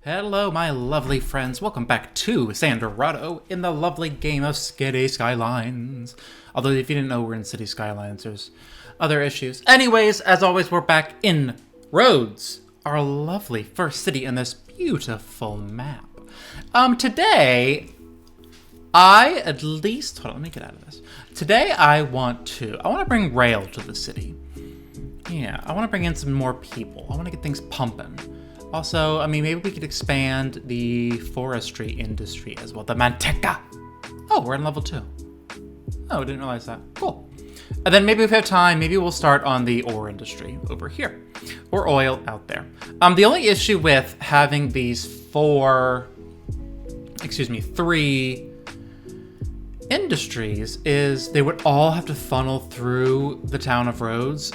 Hello, my lovely friends. Welcome back to San Dorado in the lovely game of City Skylines. Although, if you didn't know we're in City Skylines, there's other issues. Anyways, as always, we're back in Rhodes, our lovely first city in this beautiful map. Today, hold on, let me get out of this. Today, I want to bring rail to the city. Yeah, I want to bring in some more people. I want to get things pumping. Also, I mean, maybe we could expand the forestry industry as well. The Manteca. Oh, we're in level 2. Oh, I didn't realize that. Cool. And then maybe if we have time, maybe we'll start on the ore industry over here. Or oil out there. The only issue with having these 3 industries is they would all have to funnel through the town of Rhodes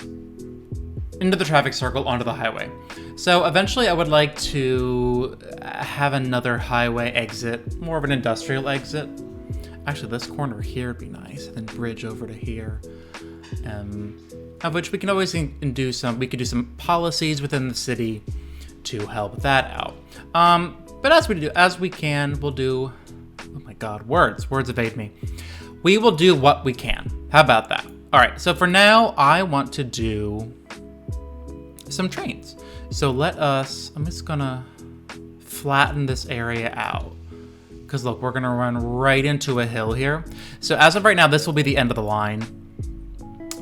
into the traffic circle onto the highway. So eventually I would like to have another highway exit, more of an industrial exit. Actually, this corner here would be nice, and then bridge over to here. Of which we can always do some policies within the city to help that out. But we'll do, oh my God, words evade me. We will do what we can. How about that? All right, so for now, I want to do some trains. So I'm just gonna flatten this area out. Because look, we're gonna run right into a hill here. So as of right now, this will be the end of the line.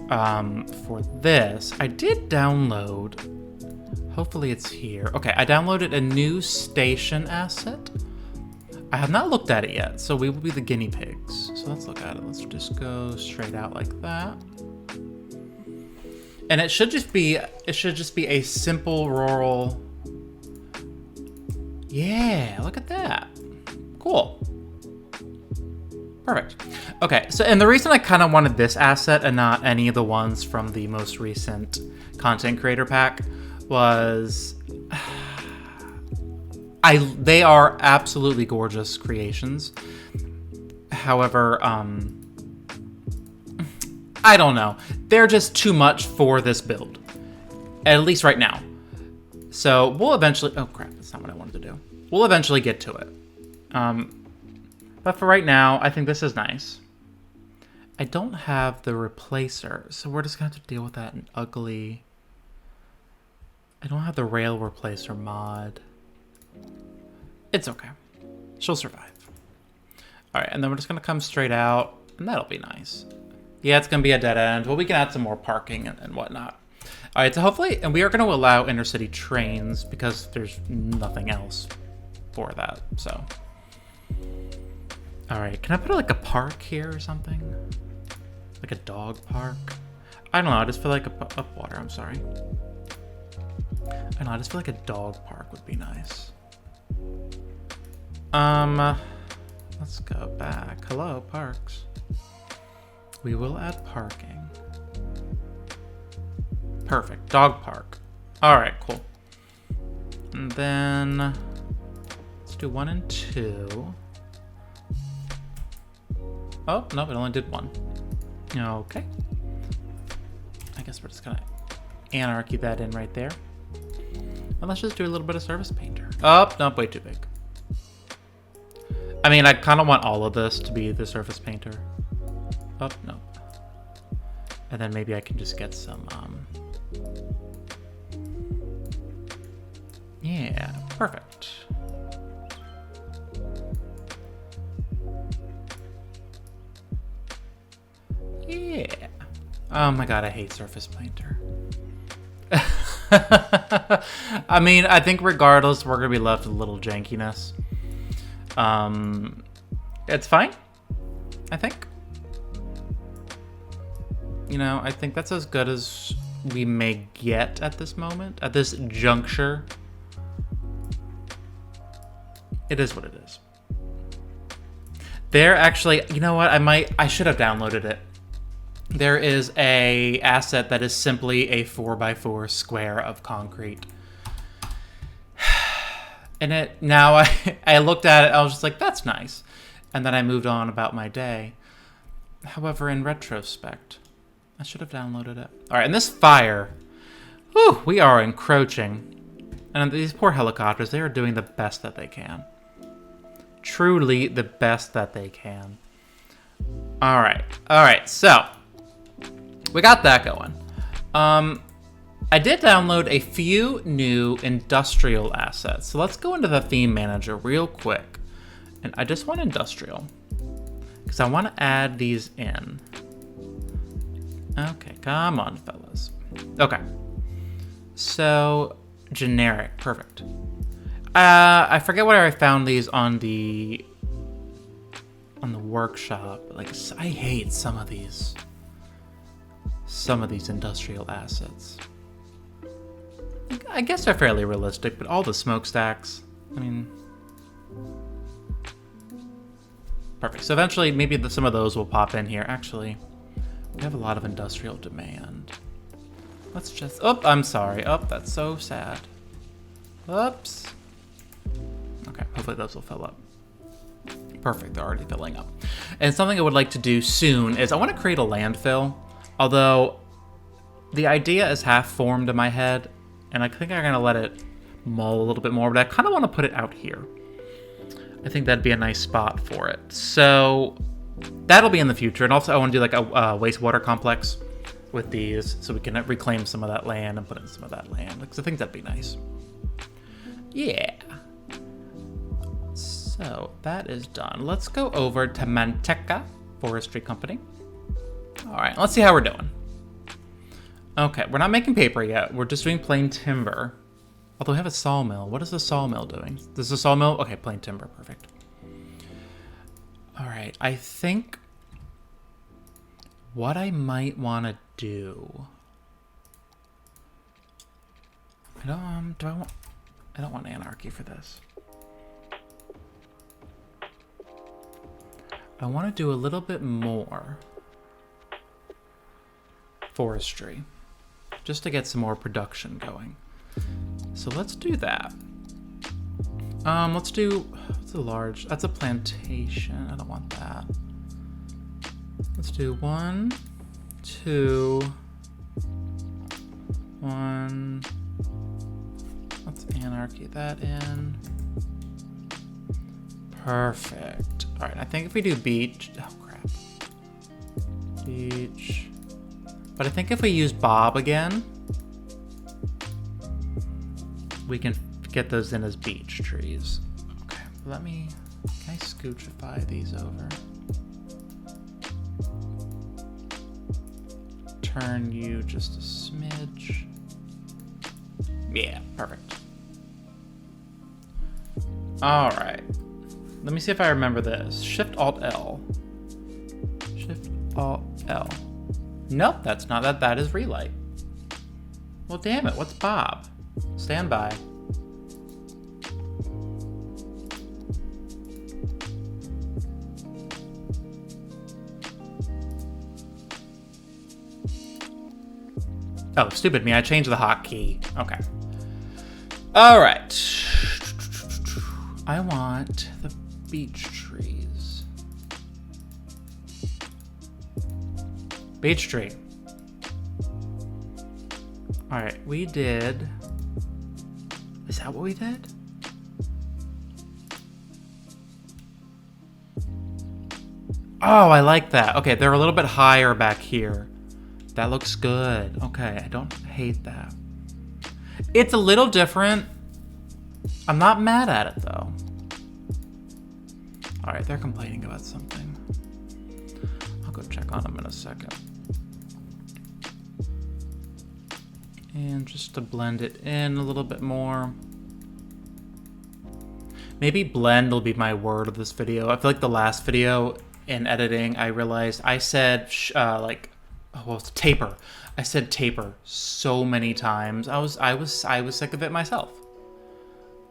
For this, I did download, hopefully it's here. Okay, I downloaded a new station asset. I have not looked at it yet, so we will be the guinea pigs. So let's look at it. Let's just go straight out like that. And it should just be a simple rural. Yeah, look at that. Cool. Perfect. Okay, so and the reason I kind of wanted this asset and not any of the ones from the most recent content creator pack was they are absolutely gorgeous creations. However, I don't know. They're just too much for this build. At least right now. So we'll eventually... Oh, crap. That's not what I wanted to do. We'll eventually get to it. But for right now, I think this is nice. I don't have the replacer, so we're just going to have to deal with that in ugly... I don't have the rail replacer mod. It's okay. She'll survive. Alright, and then we're just going to come straight out, and that'll be nice. Yeah, it's going to be a dead end. Well, we can add some more parking and whatnot. All right, so hopefully, and we are going to allow intercity trains because there's nothing else for that, so. All right, can I put like a park here or something? Like a dog park? I don't know, I just feel like Upwater, I'm sorry. I don't know, I just feel like a dog park would be nice. Let's go back. Hello, parks. We will add parking. Perfect. Dog park. Alright, cool. And then let's do 1 and 2. Oh, no, it only did 1. Okay. I guess we're just gonna anarchy that in right there. And let's just do a little bit of service painter. Oh, no, way too big. I mean, I kind of want all of this to be the surface painter. Oh, no. And then maybe I can just get some, yeah, perfect. Yeah. Oh my God, I hate surface painter. I mean, I think regardless, we're gonna be left with a little jankiness. It's fine, I think. You know, I think that's as good as we may get at this moment, at this juncture. It is what it is. There actually, you know what, I should have downloaded it. There is a asset that is simply a 4x4 square of concrete. And I looked at it, I was just like, that's nice. And then I moved on about my day. However, in retrospect, I should have downloaded it. All right, and this fire, whew, we are encroaching. And these poor helicopters, they are doing the best that they can. Truly the best that they can. All right, so we got that going. I did download a few new industrial assets. So let's go into the theme manager real quick. And I just want industrial because I want to add these in. Okay, come on, fellas. Okay. So generic, perfect. I forget where I found these on the workshop. Like, I hate some of these industrial assets. I guess they're fairly realistic, but all the smokestacks, I mean, perfect. So eventually, maybe some of those will pop in here. Actually, we have a lot of industrial demand. Let's just, oh, I'm sorry. Oh, that's so sad. Oops. Okay, hopefully those will fill up. Perfect, they're already filling up. And something I would like to do soon is I want to create a landfill, although the idea is half formed in my head, and I think I'm going to let it mull a little bit more, but I kind of want to put it out here. I think that'd be a nice spot for it. So that'll be in the future. And also I want to do like a wastewater complex with these so we can reclaim some of that land and put in some of that land, because I think that'd be nice. Yeah. So that is done. Let's go over to Manteca Forestry Company. All right, let's see how we're doing. Okay, we're not making paper yet. We're just doing plain timber. Although we have a sawmill. What is the sawmill doing? This is a sawmill? Okay, plain timber, perfect. All right, I think what I might want to do. I don't want anarchy for this. I want to do a little bit more forestry, just to get some more production going. So let's do that. Let's do, it's a large, that's a plantation. I don't want that. Let's do 1, 2, 1. Let's anarchy that in. Perfect. All right, I think if we do beach, oh crap. Beach. But I think if we use Bob again, we can get those in as beech trees. Okay, can I scoochify these over? Turn you just a smidge. Yeah, perfect. All right. Let me see if I remember this. Shift-Alt-L. Shift-Alt-L. Nope, that's not that. That is relight. Well, damn it. What's Bob? Stand by. Oh, stupid me. I changed the hotkey. Okay. All right. I want the beech trees. Beech tree. All right, we did. Is that what we did? Oh, I like that. Okay, they're a little bit higher back here. That looks good. Okay, I don't hate that. It's a little different. I'm not mad at it though. All right, they're complaining about something. I'll go check on them in a second. And just to blend it in a little bit more. Maybe blend will be my word of this video. I feel like the last video in editing, I realized I said taper. I said taper so many times. I was sick of it myself.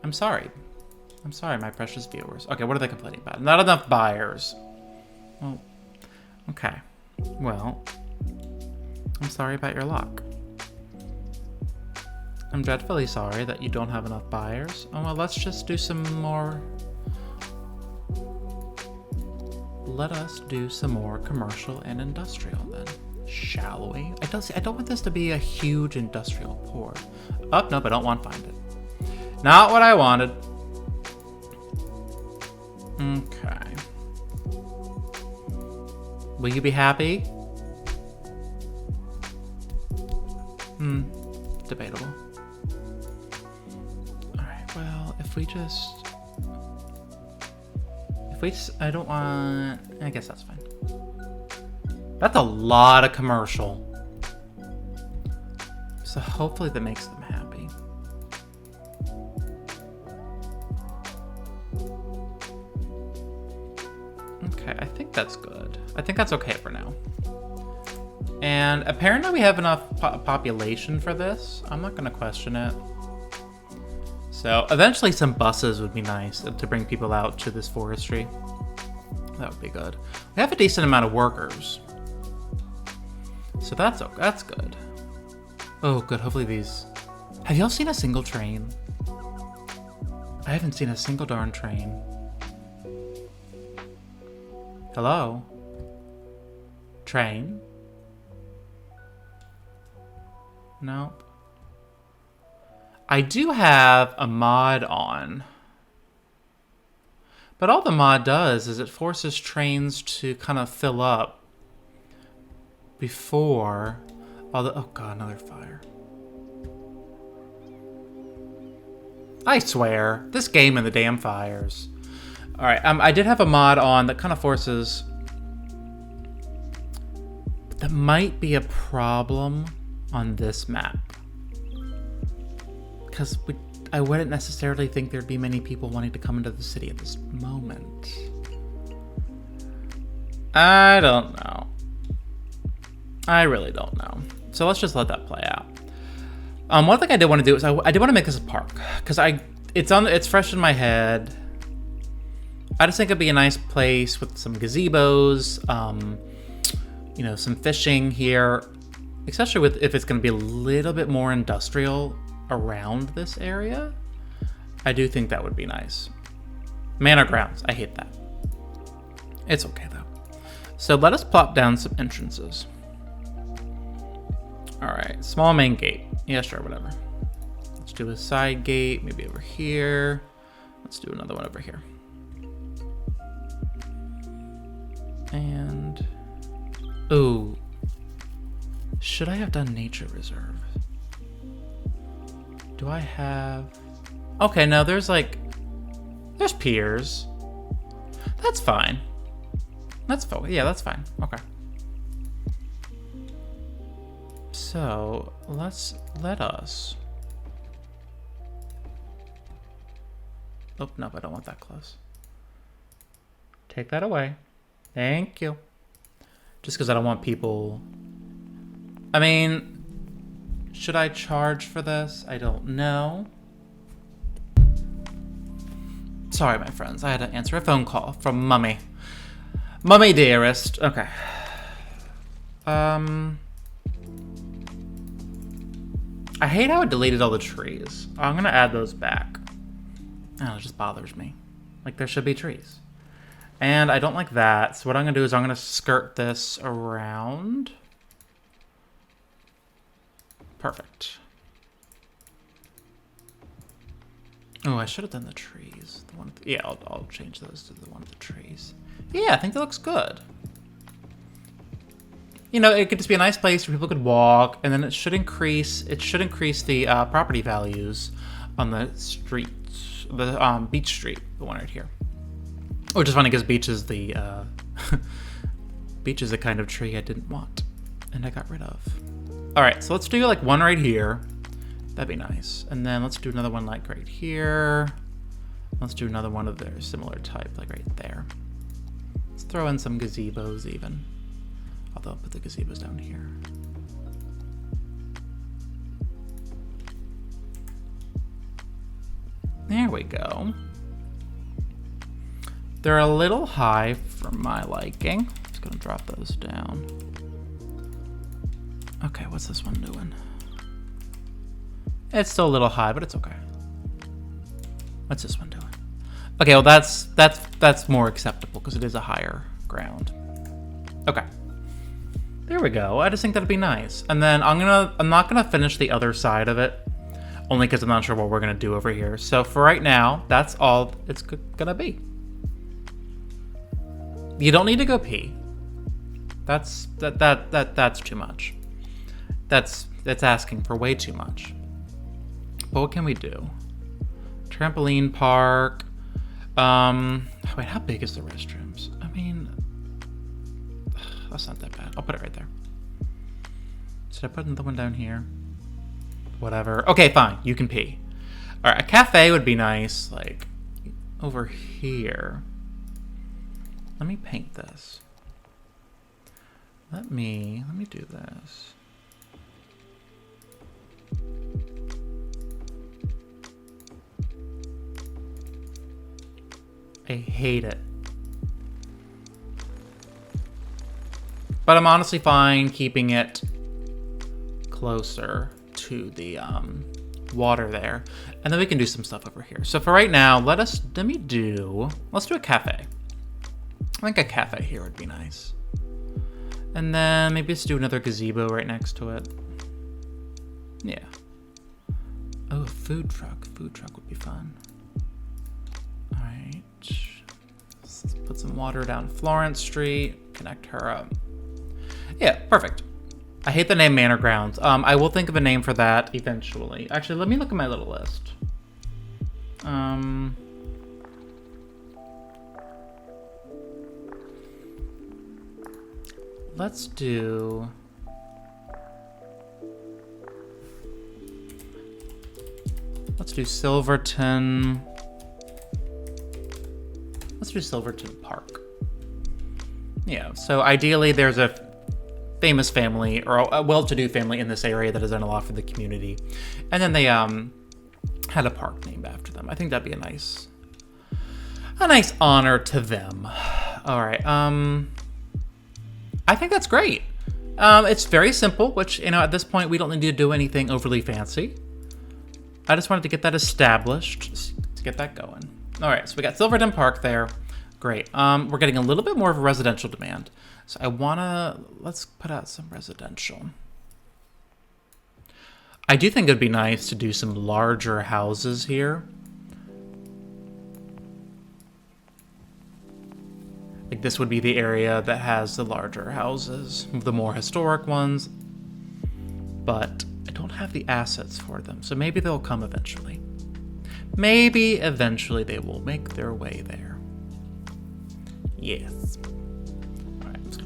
I'm sorry. I'm sorry, my precious viewers. Okay, what are they complaining about? Not enough buyers. Well, okay. Well, I'm sorry about your luck. I'm dreadfully sorry that you don't have enough buyers. Oh, well, let's just do some more. Let us do some more commercial and industrial then, shall we? I don't want this to be a huge industrial port. Oh, nope, I don't want to find it. Not what I wanted. Okay. Will you be happy? Debatable. Alright, well, if we just... I don't want... I guess that's fine. That's a lot of commercial. So hopefully that makes them happy. Okay, I think that's good. I think that's okay for now. And apparently we have enough population for this. I'm not going to question it. So eventually some buses would be nice to bring people out to this forestry. That would be good. We have a decent amount of workers. So that's good. Oh, good. Hopefully these... Have y'all seen a single train? I haven't seen a single darn train. Hello? Train? Nope. I do have a mod on. But all the mod does is it forces trains to kind of fill up before all the... Oh god, another fire. I swear, this game and the damn fires. Alright, I did have a mod on that kind of forces... That might be a problem on this map. Because I wouldn't necessarily think there'd be many people wanting to come into the city at this moment. I don't know. I really don't know. So let's just let that play out. One thing I did want to do is I did want to make this a park. Because it's fresh in my head. I just think it'd be a nice place with some gazebos, you know, some fishing here, especially if it's going to be a little bit more industrial around this area. I do think that would be nice. Manor grounds, I hate that. It's okay though. So let us plop down some entrances. All right, small main gate. Yeah, sure, whatever. Let's do a side gate, maybe over here. Let's do another one over here. And, ooh, should I have done nature reserve? Do I have, okay, no, there's piers. That's fine. Yeah, that's fine, okay. So, let us, oh, no, I don't want that close. Take that away. Thank you. Just because I don't want people... I mean, should I charge for this? I don't know. Sorry, my friends. I had to answer a phone call from Mummy. Mummy dearest. Okay. I hate how it deleted all the trees. I'm going to add those back. Oh, it just bothers me. Like, there should be trees. And I don't like that. So what I'm going to do is I'm going to skirt this around. Perfect. Oh, I should have done the trees. The one, yeah, I'll change those to the one of the trees. Yeah, I think that looks good. You know, it could just be a nice place where people could walk, and then it should increase the property values on the streets, the Beach Street, the one right here. Which is funny because beach is the kind of tree I didn't want, and I got rid of. All right, so let's do like one right here. That'd be nice. And then let's do another one like right here. Let's do another one of their similar type, like right there. Let's throw in some gazebos even. Although I'll put the gazebos down here. There we go. They're a little high for my liking. Just gonna drop those down. Okay, what's this one doing? It's still a little high, but it's okay. What's this one doing? Okay, well that's more acceptable because it is a higher ground. Okay. There we go. I just think that'd be nice. And then I'm not gonna finish the other side of it. only because I'm not sure what we're going to do over here. So for right now, that's all it's going to be. You don't need to go pee. That's too much. That's asking for way too much. But what can we do? Trampoline park. Wait, how big is the restrooms? I mean, that's not that bad. I'll put it right there. Should I put another one down here? Whatever. Okay, fine. You can pee. All right, a cafe would be nice, like over here. Let me paint this. Let me do this. I hate it. But I'm honestly fine keeping it closer to the water there. And then we can do some stuff over here. So for right now, let's do a cafe. I think a cafe here would be nice. And then maybe let's do another gazebo right next to it. Yeah. Oh, a food truck. Food truck would be fun. All right. Let's put some water down Florence Street. Connect her up. Yeah, perfect. I hate the name Manor Grounds. I will think of a name for that eventually. Actually, let me look at my little list. Let's do... Silverton. Let's do Silverton Park. Yeah, so ideally there's a famous family or a well-to-do family in this area that has done a lot for the community. And then they had a park named after them. I think that'd be a nice honor to them. All right. I think that's great. It's very simple, which, at this point we don't need to do anything overly fancy. I just wanted to get that established, to get that going. All right, so we got Silverton Park there. Great. We're getting a little bit more of a residential demand. So let's put out some residential. I do think it'd be nice to do some larger houses here. Like this would be the area that has the larger houses, the more historic ones. But I don't have the assets for them, so maybe they'll come eventually. Maybe eventually they will make their way there. Yes. All right, I'm just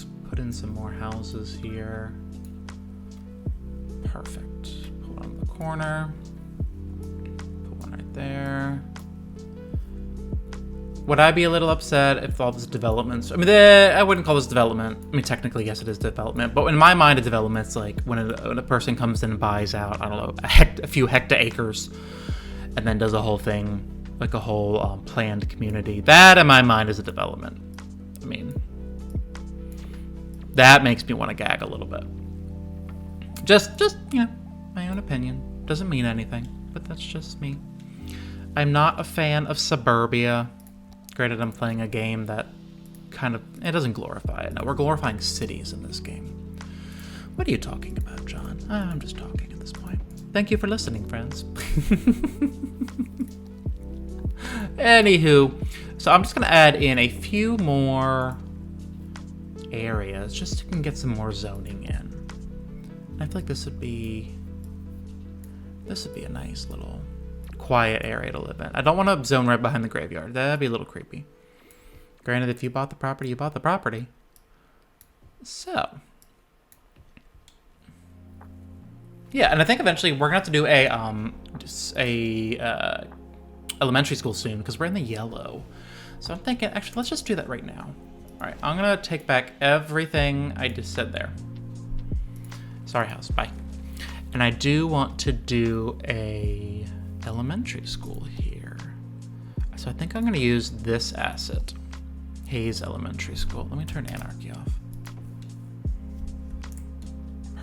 gonna put in some more houses here. Perfect. Put one in the corner. Put one right there. Would I be a little upset if all this developments... I mean, I wouldn't call this development. I mean, technically, yes, it is development. But in my mind, a development's like when a person comes in and buys out, I don't know, a few hecto-acres and then does a whole thing, like a whole planned community. That, in my mind, is a development. I mean, that makes me want to gag a little bit. Just my own opinion. Doesn't mean anything, but that's just me. I'm not a fan of suburbia. Granted, I'm playing a game that it doesn't glorify it. No, we're glorifying cities in this game. What are you talking about, John? I'm just talking at this point. Thank you for listening, friends. Anywho, so I'm just going to add in a few more areas just so we can get some more zoning in. I feel like this would be a nice little quiet area to live in. I don't want to zone right behind the graveyard. That'd be a little creepy. Granted, if you bought the property, you bought the property. So, yeah, and I think eventually we're gonna have to do a elementary school soon because we're in the yellow. So I'm thinking, actually, let's just do that right now. All right, I'm gonna take back everything I just said there. Sorry, house. Bye. And I do want to do a elementary school here. So I think I'm going to use this asset, Hayes Elementary School. Let me turn Anarchy off.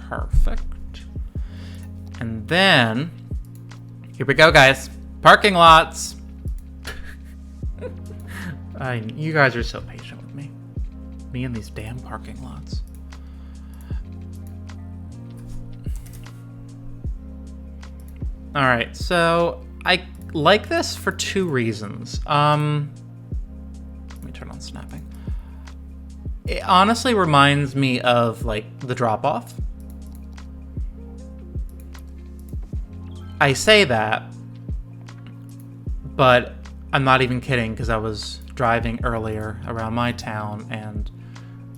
Perfect. And then, here we go, guys. Parking lots. You guys are so patient with me. Me and these damn parking lots. All right, so I like this for 2 reasons. Let me turn on snapping. It honestly reminds me of like the drop-off. I say that, but I'm not even kidding, because I was driving earlier around my town, and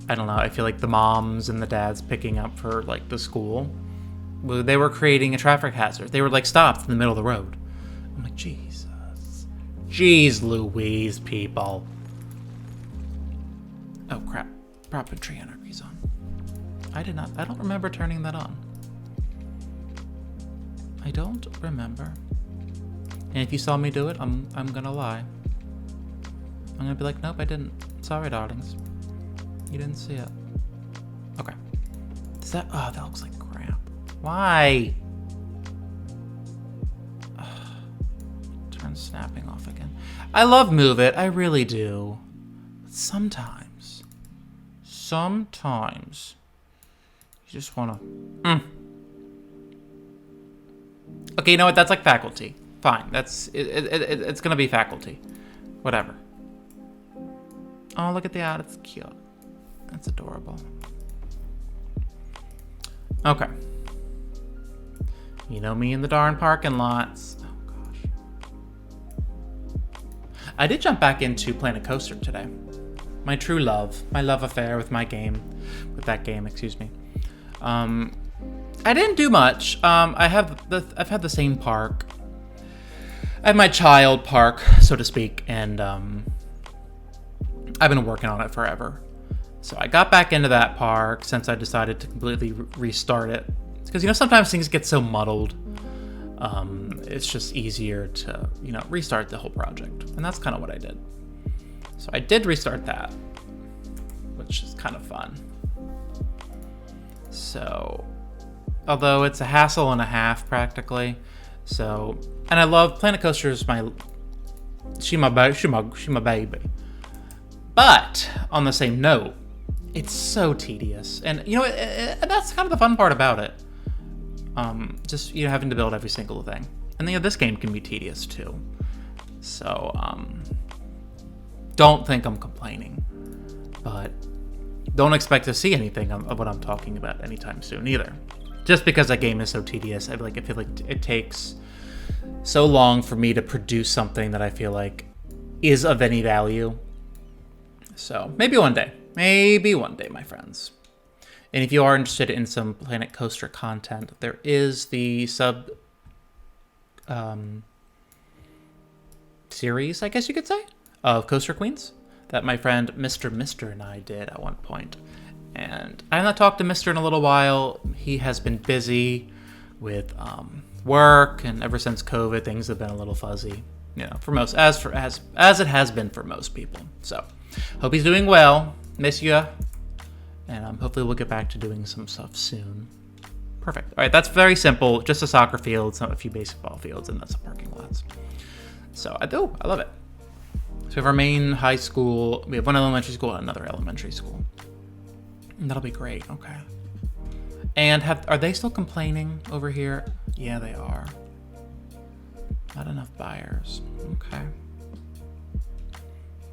I don't know, I feel like the moms and the dads picking up for like the school, they were creating a traffic hazard. They were like stopped in the middle of the road. I'm like, Jesus. Jeez Louise, people. Oh crap. Prop and tree anarchy's on. I don't remember turning that on. I don't remember. And if you saw me do it, I'm gonna lie. I'm gonna be like, nope, I didn't. Sorry, darlings. You didn't see it. Okay. Is that... Oh, that looks like crap. Why? Ugh. Turn snapping off again. I love Move It. I really do. But sometimes, you just wanna... Okay, you know what? That's like faculty. Fine. It's gonna be faculty. Whatever. Oh, look at the ad. It's cute. That's adorable. Okay. You know me in the darn parking lots. Oh, gosh. I did jump back into Planet Coaster today. My true love. My love affair with my game. With that game, excuse me. I didn't do much. I've had the same park. I have my child park, so to speak, and I've been working on it forever. So I got back into that park since I decided to completely restart it. Because, you know, sometimes things get so muddled. It's just easier to, you know, restart the whole project. And that's kind of what I did. So I did restart that, which is kind of fun. So, although it's a hassle and a half practically. So, and I love Planet Coaster's she my baby. But on the same note, it's so tedious, and you know, that's kind of the fun part about it. Just, you know, having to build every single thing, and you know, this game can be tedious too. So, don't think I'm complaining, but don't expect to see anything of what I'm talking about anytime soon either. Just because that game is so tedious, I feel like it takes so long for me to produce something that I feel like is of any value. So maybe one day, my friends. And if you are interested in some Planet Coaster content, there is the sub series, I guess you could say, of Coaster Queens that my friend Mr. and I did at one point. And I have not talked to Mr. in a little while. He has been busy with work, and ever since COVID, things have been a little fuzzy, you know, for most, as it has been for most people. So, hope he's doing well, monsieur, and hopefully we'll get back to doing some stuff soon. Perfect. All right, that's very simple. Just a soccer field, a few baseball fields, and that's some parking lots. So I love it. So we have our main high school. We have one elementary school and another elementary school. And that'll be great. Okay. And are they still complaining over here? Yeah, they are. Not enough buyers. Okay.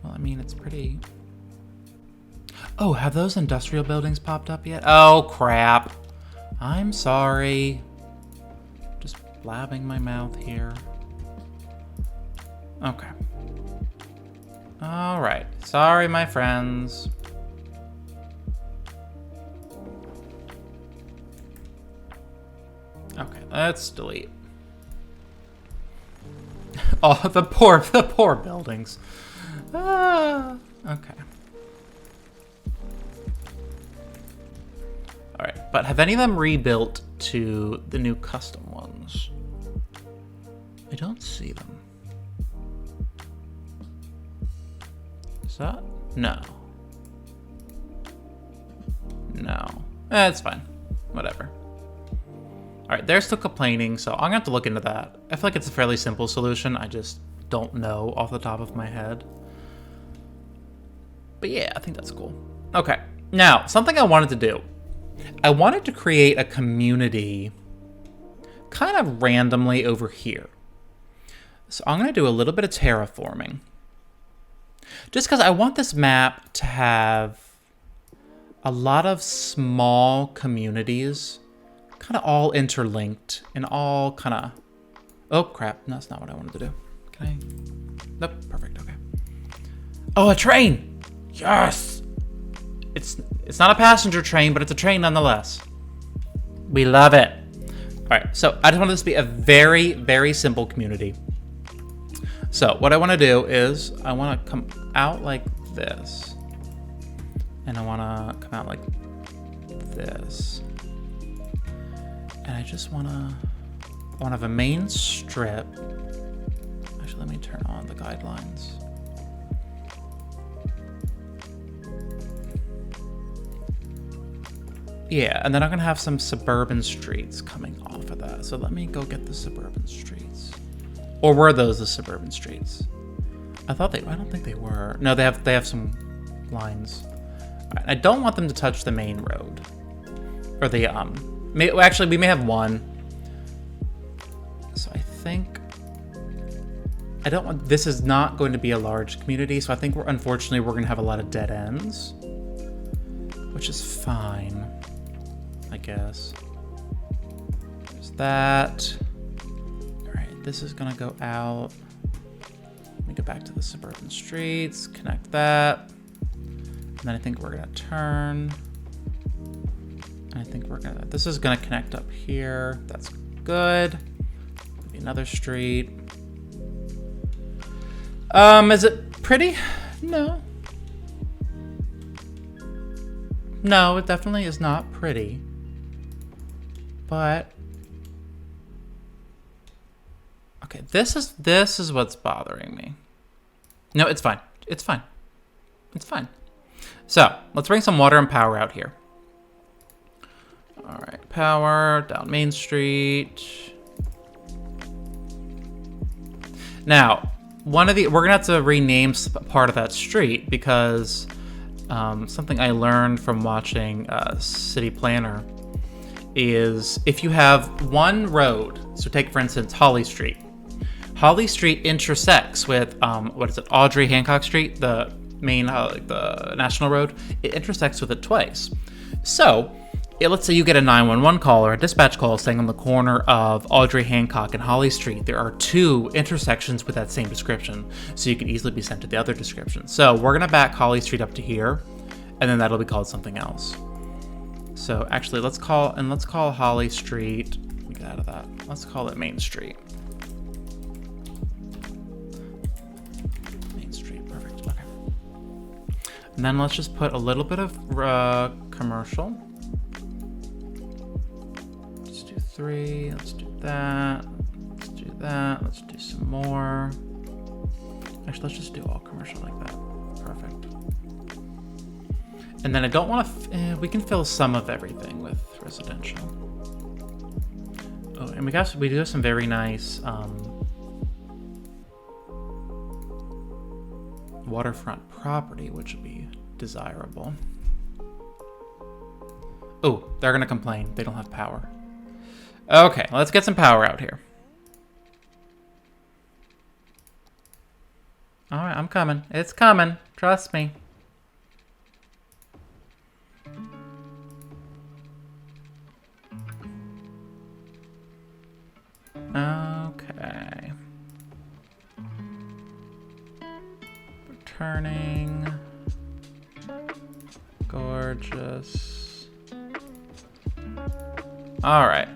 Well, I mean, it's pretty... Oh, have those industrial buildings popped up yet? Oh, crap. I'm sorry. Just blabbing my mouth here. Okay. All right. Sorry, my friends. Okay, let's delete. Oh, the poor buildings. Okay. All right, but have any of them rebuilt to the new custom ones? I don't see them. Is that? No. No. It's fine. Whatever. All right, they're still complaining, so I'm gonna have to look into that. I feel like it's a fairly simple solution. I just don't know off the top of my head. But yeah, I think that's cool. Okay, now, something I wanted to do. I wanted to create a community kind of randomly over here. So I'm going to do a little bit of terraforming. Just because I want this map to have a lot of small communities, kind of all interlinked and all kind of... Oh, crap. No, that's not what I wanted to do. Can I? Nope. Perfect. Okay. Oh, a train! Yes! It's not a passenger train, but it's a train nonetheless. We love it. All right, so I just want this to be a very, very simple community. So what I want to do is I want to come out like this. And I want to come out like this. And I just want to have a main strip. Actually, let me turn on the guidelines. Yeah, and then I'm gonna have some suburban streets coming off of that. So let me go get the suburban streets. Or were those the suburban streets? I don't think they were. No, they have some lines. All right, I don't want them to touch the main road. Or the, actually, we may have one. So I think, this is not going to be a large community, so I think unfortunately we're gonna have a lot of dead ends. Which is fine, I guess. There's that. All right, this is gonna go out. Let me go back to the suburban streets, connect that. And then I think we're gonna turn. And I think this is gonna connect up here. That's good. Maybe another street. Is it pretty? No. No, it definitely is not pretty. But okay, this is what's bothering me. No, it's fine. It's fine. It's fine. So, let's bring some water and power out here. All right, power down Main Street. Now, we're gonna have to rename part of that street because something I learned from watching City Planner is if you have one road, so take for instance Holly Street. Holly Street intersects with Audrey Hancock Street, the main the national road. It intersects with it twice. So let's say you get a 911 call or a dispatch call saying on the corner of Audrey Hancock and Holly Street, there are two intersections with that same description. So you could easily be sent to the other description. So we're gonna back Holly Street up to here, and then that'll be called something else. So actually let's call Holly Street, let me get out of that. Let's call it Main Street. Main Street, perfect, okay. And then let's just put a little bit of commercial. 3, let's do that, let's do that, let's do some more. Actually, let's just do all commercial like that. Perfect. And then I don't want to, we can fill some of everything with residential. Oh, and we do have some very nice waterfront property, which would be desirable. Oh, they're gonna complain, they don't have power. Okay, let's get some power out here. All right, I'm coming. It's coming. Trust me. Okay. Returning. Gorgeous. All right.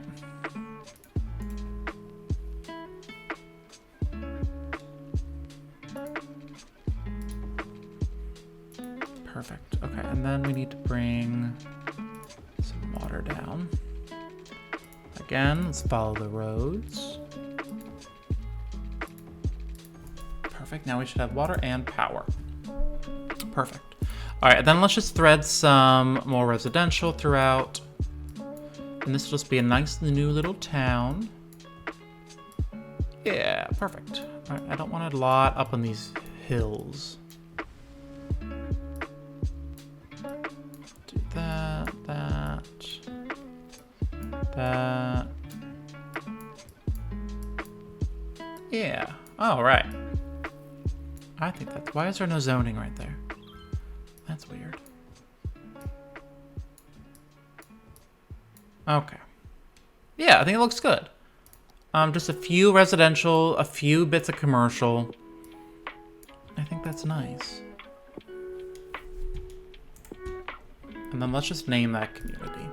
Perfect. Okay, and then we need to bring some water down. Again, let's follow the roads. Perfect. Now we should have water and power. Perfect. All right, then let's just thread some more residential throughout. And this will just be a nice new little town. Yeah, perfect. All right, I don't want a lot up on these hills. That. Oh, right. I think that's... Why is there no zoning right there? That's weird. Okay. Yeah, I think it looks good. Just a few residential, a few bits of commercial. I think that's nice. And then let's just name that community.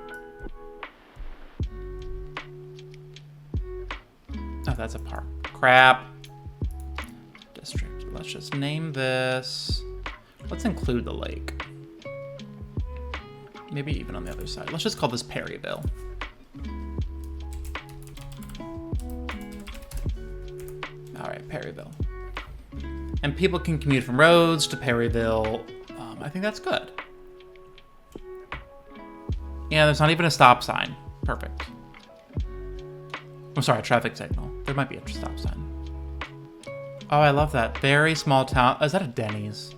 Oh, that's a park. Crap. District. Let's just name this. Let's include the lake. Maybe even on the other side. Let's just call this Perryville. All right, Perryville. And people can commute from Rhodes to Perryville. I think that's good. Yeah, there's not even a stop sign. Perfect. I'm sorry, traffic signal. There might be a stop sign. Oh, I love that. Very small town. Is that a Denny's?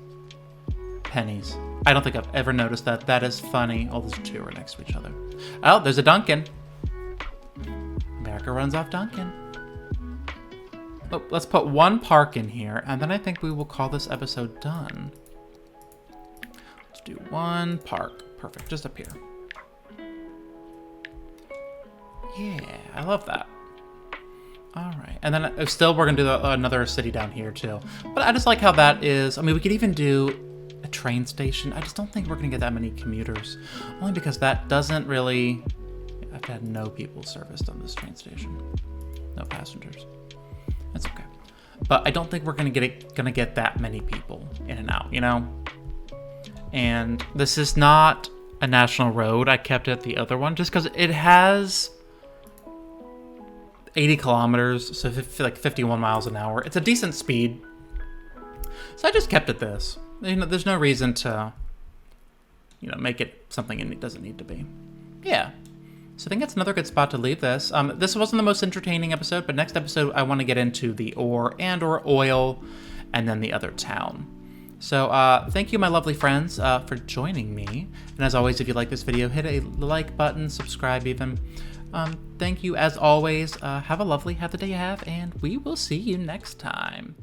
Pennies. I don't think I've ever noticed that. That is funny. Oh, those two are next to each other. Oh, there's a Dunkin'. America runs off Dunkin'. Oh, let's put one park in here, and then I think we will call this episode done. Let's do one park. Perfect. Just up here. Yeah, I love that. All right, and then still we're gonna do another city down here too. But I just like how that is. I mean, we could even do a train station. I just don't think we're gonna get that many commuters, only because that doesn't really. I've had no people serviced on this train station, no passengers. That's okay, but I don't think we're gonna get that many people in and out, you know. And this is not a national road. I kept it the other one just because it has 80 kilometers, so like 51 miles an hour. It's a decent speed. So I just kept it this. You know, there's no reason to, you know, make it something it doesn't need to be. Yeah. So I think that's another good spot to leave this. This wasn't the most entertaining episode, but next episode I want to get into the ore or oil, and then the other town. So thank you, my lovely friends, for joining me. And as always, if you like this video, hit a like button, subscribe even. Thank you as always. Have a lovely, have the day you have, and we will see you next time.